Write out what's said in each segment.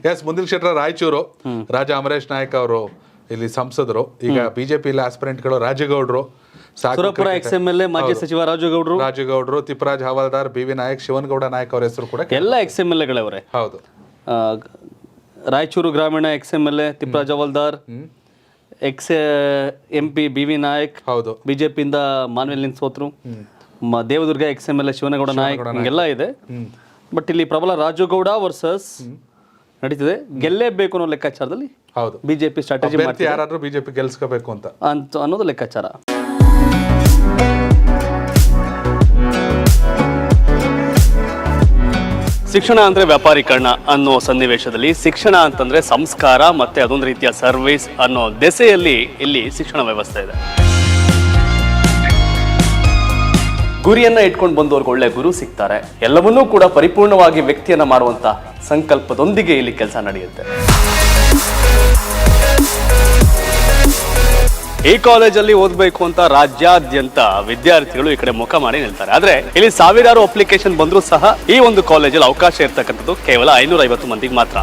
S ಮುಂದಿನ ಕ್ಷೇತ್ರ ರಾಯಚೂರು. ರಾಜ ಅಮರೇಶ್ ನಾಯಕ್ ಅವರು ಇಲ್ಲಿ ಸಂಸದರು. ಈಗ ಬಿಜೆಪಿ ಆಸ್ಪಿರೆಂಟ್ಗಳು ರಾಜಗೌಡರು, ಸುರಪುರ XMLA ಮಾಜಿ ಸಚಿವ ರಾಜಗೌಡರು, ತಿಪ್ಪರಾಜ್ ಹವಾಲ್ದಾರ್, BV ನಾಯಕ್, ಶಿವನಗೌಡ ನಾಯಕ್ ಅವರ ಹೆಸರು ಕೂಡ ಎಲ್ಲ XMLAಗಳವರೇ. ಹೌದು. ರಾಯಚೂರು ಗ್ರಾಮೀಣ XMLA ತಿಪ್ಪರಾಜ್ ಹವಾಲ್ದಾರ್, MP BV ನಾಯಕ್, ಹೌದು, ಬಿಜೆಪಿಯಿಂದ ಮಾನ್ವೇಲ್ ಸೋತ್ರು, ದೇವದುರ್ಗ XMLA ಶಿವನಗೌಡ ನಾಯಕ್, ಹಿಂಗೆಲ್ಲ ಇದೆ. ಬಟ್ ಇಲ್ಲಿ ಪ್ರಬಲ ರಾಜಗೌಡ ವರ್ಸಸ್ ನಡೀತಿದೆ. ಗೆಲ್ಲೇಬೇಕು ಅನ್ನೋ ಲೆಕ್ಕಾಚಾರದಲ್ಲಿ ಹೌದು ಬಿಜೆಪಿ ಸ್ಟ್ರಾಟಜಿ ಮಾಡ್ತಿದೆ. ಯಾರಾದ್ರೂ ಬಿಜೆಪಿ ಗೆಲ್ಸ್ಕೋಬೇಕು ಅಂತ ಅನ್ನೋದು ಲೆಕ್ಕಾಚಾರ. ಶಿಕ್ಷಣ ಅಂದ್ರೆ ವ್ಯಾಪಾರೀಕರಣ ಅನ್ನೋ ಸನ್ನಿವೇಶದಲ್ಲಿ ಶಿಕ್ಷಣ ಅಂತಂದ್ರೆ ಸಂಸ್ಕಾರ ಮತ್ತೆ ಅದೊಂದು ರೀತಿಯ ಸರ್ವಿಸ್ ಅನ್ನೋ ದೆಸೆಯಲ್ಲಿ ಇಲ್ಲಿ ಶಿಕ್ಷಣ ವ್ಯವಸ್ಥೆ ಇದೆ. ಗುರಿಯನ್ನ ಇಟ್ಕೊಂಡು ಬಂದವ್ರಿಗೆ ಒಳ್ಳೆ ಗುರು ಸಿಗ್ತಾರೆ. ಎಲ್ಲವನ್ನೂ ಕೂಡ ಪರಿಪೂರ್ಣವಾಗಿ ವ್ಯಕ್ತಿಯನ್ನ ಮಾಡುವಂತ ಸಂಕಲ್ಪದೊಂದಿಗೆ ಇಲ್ಲಿ ಕೆಲಸ ನಡೆಯುತ್ತೆ. ಈ ಕಾಲೇಜಲ್ಲಿ ಓದಬೇಕು ಅಂತ ರಾಜ್ಯಾದ್ಯಂತ ವಿದ್ಯಾರ್ಥಿಗಳು ಈ ಕಡೆ ಮುಖ ಮಾಡಿ ನಿಲ್ತಾರೆ. ಆದ್ರೆ ಇಲ್ಲಿ ಸಾವಿರಾರು ಅಪ್ಲಿಕೇಶನ್ ಬಂದರೂ ಸಹ ಈ ಒಂದು ಕಾಲೇಜಲ್ಲಿ ಅವಕಾಶ ಇರ್ತಕ್ಕಂಥದ್ದು ಕೇವಲ 550 ಮಂದಿಗೆ ಮಾತ್ರ.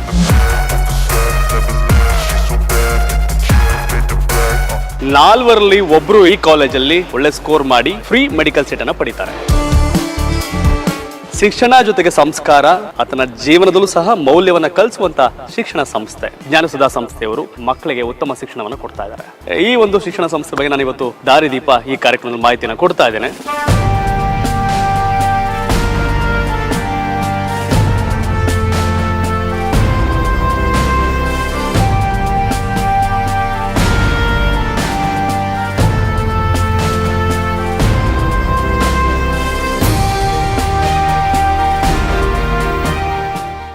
ನಾಲ್ವರಲ್ಲಿ ಒಬ್ರು ಈ ಕಾಲೇಜಲ್ಲಿ ಒಳ್ಳೆ ಸ್ಕೋರ್ ಮಾಡಿ ಫ್ರೀ ಮೆಡಿಕಲ್ ಸೀಟ್ ಅನ್ನ ಪಡಿತಾರೆ. ಶಿಕ್ಷಣ ಜೊತೆಗೆ ಸಂಸ್ಕಾರ ಆತನ ಜೀವನದಲ್ಲೂ ಸಹ ಮೌಲ್ಯವನ್ನ ಕಲಿಸುವಂತ ಶಿಕ್ಷಣ ಸಂಸ್ಥೆ ಜ್ಞಾನಸುಧಾ ಸಂಸ್ಥೆಯವರು ಮಕ್ಕಳಿಗೆ ಉತ್ತಮ ಶಿಕ್ಷಣವನ್ನು ಕೊಡ್ತಾ ಇದ್ದಾರೆ. ಈ ಒಂದು ಶಿಕ್ಷಣ ಸಂಸ್ಥೆ ಬಗ್ಗೆ ನಾನು ಇವತ್ತು ದಾರಿದೀಪ ಈ ಕಾರ್ಯಕ್ರಮದಲ್ಲಿ ಮಾಹಿತಿಯನ್ನು ಕೊಡ್ತಾ ಇದ್ದೇನೆ.